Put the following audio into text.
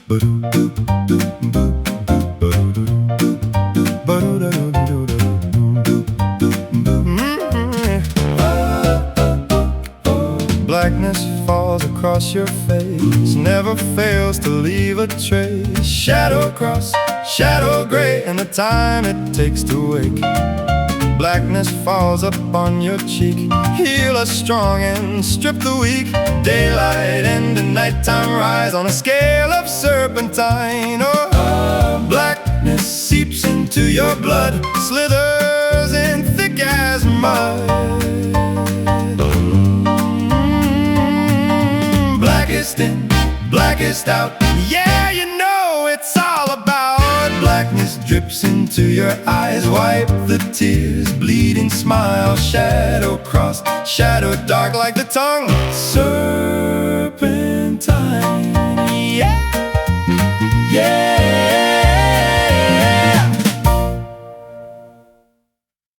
Blackness falls across your face, never fails to leave a trace. Shadow cross, shadow gray, and the time it takes to wake. Blackness falls upon your cheek, heal us strong and strip the weak. Daylight and the nighttime rise on a scale of serpentine. Oh, blackness seeps into your blood, slithers in thick as mud. Blackest in, blackest out, yeah, you know it's all about. Blackness drips into your eyes, wipe the tears, bleeding smile. Shadow cross, shadow dark like the tongue, serpentine. Yeah, yeah.